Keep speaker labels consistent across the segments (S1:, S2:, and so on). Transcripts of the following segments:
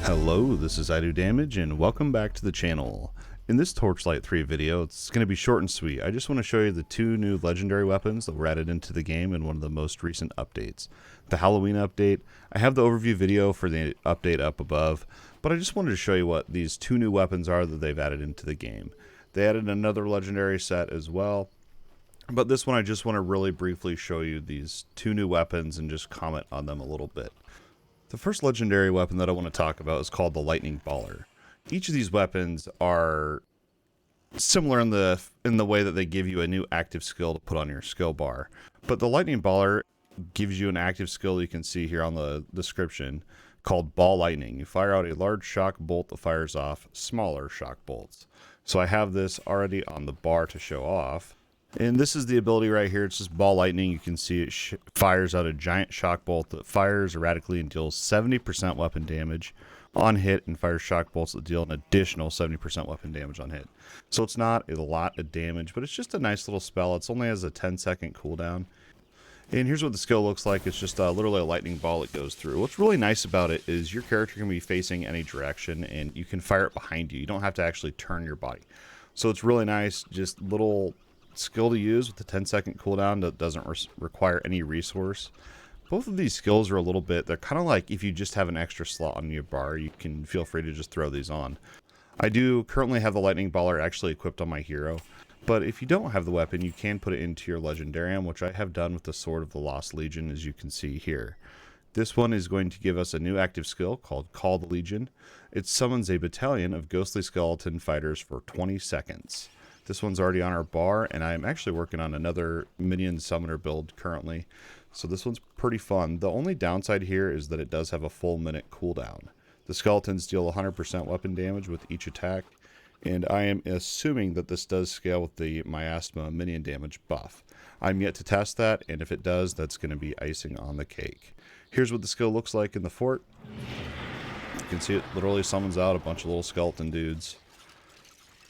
S1: Hello, this is Idodmg and welcome back to the channel. In this Torchlight 3 video, it's going to be short and sweet. I just want to show you the two new legendary weapons that were added into the game in one of the most recent updates. The Halloween update. I have the overview video for the update up above, but I just wanted to show you what these two new weapons are that they've added into the game. They added another legendary set as well, but this one I just want to really briefly show you these two new weapons and just comment on them a little bit. The first legendary weapon that I want to talk about is called the Lightning Baller. Each of these weapons are similar in the way that they give you a new active skill to put on your skill bar. But the Lightning Baller gives you an active skill you can see here on the description called Ball Lightning. You fire out a large shock bolt that fires off smaller shock bolts. So I have this already on the bar to show off. And this is the ability right here. It's just Ball Lightning. You can see it fires out a giant shock bolt that fires erratically and deals 70% weapon damage on hit, and fires shock bolts that deal an additional 70% weapon damage on hit. So it's not a lot of damage, but it's just a nice little spell. It's only has a 10-second cooldown. And here's what the skill looks like. It's just literally a lightning ball that goes through. What's really nice about it is your character can be facing any direction, and you can fire it behind you. You don't have to actually turn your body. So it's really nice, just little skill to use with the 10-second cooldown that doesn't require any resource. Both of these skills are a little bit, they're kind of like if you just have an extra slot on your bar, you can feel free to just throw these on. I do currently have the Lightning Baller actually equipped on my hero, but if you don't have the weapon, you can put it into your Legendarium, which I have done with the Sword of the Lost Legion, as you can see here. This one is going to give us a new active skill called Call the Legion. It summons a battalion of ghostly skeleton fighters for 20 seconds. This one's already on our bar, and I'm actually working on another minion summoner build currently. So this one's pretty fun. The only downside here is that it does have a full minute cooldown. The skeletons deal 100% weapon damage with each attack, and I am assuming that this does scale with the Miasma minion damage buff. I'm yet to test that, and if it does, that's going to be icing on the cake. Here's what the skill looks like in the fort. You can see it literally summons out a bunch of little skeleton dudes,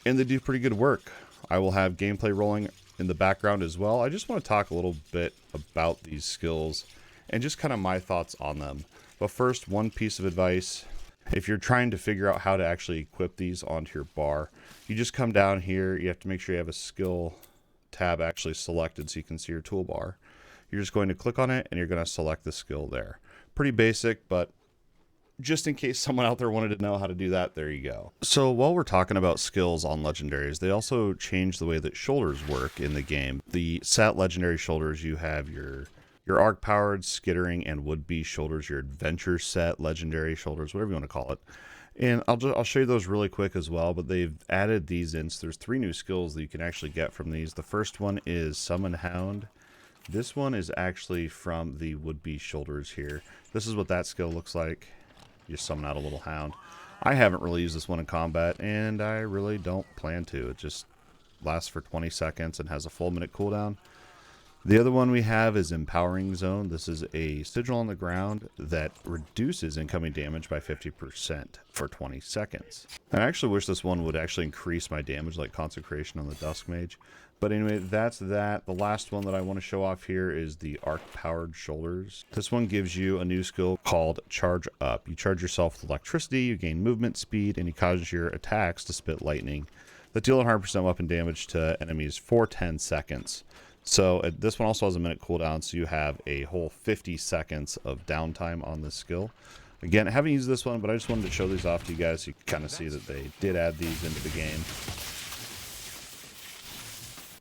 S1: and they do pretty good work. I will have gameplay rolling in the background as well. I just want to talk a little bit about these skills and just kind of my thoughts on them. But first, one piece of advice. If you're trying to figure out how to actually equip these onto your bar, you just come down here. You have to make sure you have a skill tab actually selected so you can see your toolbar. You're just going to click on it and you're going to select the skill there. Pretty basic, but just in case someone out there wanted to know how to do that, there you go. So while we're talking about skills on legendaries, they also changed the way that shoulders work in the game. The set legendary shoulders, you have your arc powered, skittering, and would-be shoulders, your adventure set legendary shoulders, whatever you want to call it. And I'll show you those really quick as well, but they've added these in. So there's 3 new skills that you can actually get from these. The first one is Summon Hound. This one is actually from the would-be shoulders here. This is what that skill looks like. You summon out a little hound. I haven't really used this one in combat, and I really don't plan to. It just lasts for 20 seconds and has a full minute cooldown. The other one we have is Empowering Zone. This is a sigil on the ground that reduces incoming damage by 50% for 20 seconds. I actually wish this one would actually increase my damage like Consecration on the Dusk Mage. But anyway, that's that. The last one that I want to show off here is the arc-powered shoulders. This one gives you a new skill called Charge Up. You charge yourself with electricity, you gain movement speed, and you cause your attacks to spit lightning that deal 100% weapon damage to enemies for 10 seconds. So this one also has a minute cooldown, so you have a whole 50 seconds of downtime on this skill. Again, I haven't used this one, but I just wanted to show these off to you guys so you can kind of see that they did add these into the game.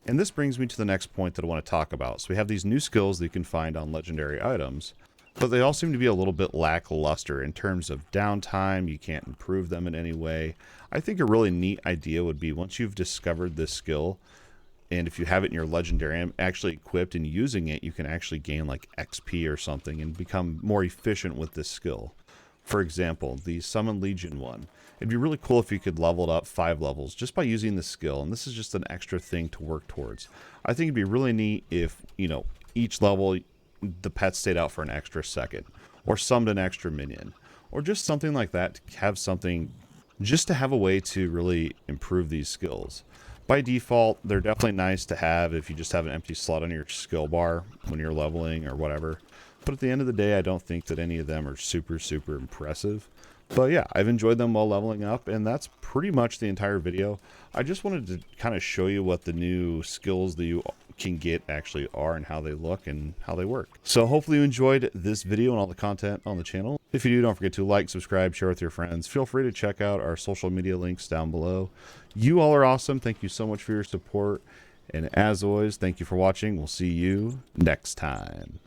S1: And this brings me to the next point that I want to talk about. So we have these new skills that you can find on legendary items, but they all seem to be a little bit lackluster in terms of downtime. You can't improve them in any way. I think a really neat idea would be once you've discovered this skill, and if you have it in your legendary actually equipped and using it, you can actually gain like XP or something and become more efficient with this skill. For example, the Summon Legion one. It'd be really cool if you could level it up 5 levels just by using the skill, and this is just an extra thing to work towards. I think it'd be really neat if, you know, each level the pet stayed out for an extra second, or summoned an extra minion, or just something like that to have something, just to have a way to really improve these skills. By default, they're definitely nice to have if you just have an empty slot on your skill bar when you're leveling or whatever. But at the end of the day, I don't think that any of them are super impressive. But yeah, I've enjoyed them while leveling up, and that's pretty much the entire video. I just wanted to kind of show you what the new skills that you can get actually are and how they look and how they work. So hopefully you enjoyed this video and all the content on the channel. If you do, don't forget to like, subscribe, share with your friends. Feel free to check out our social media links down below. You all are awesome. Thank you so much for your support. And as always, thank you for watching. We'll see you next time.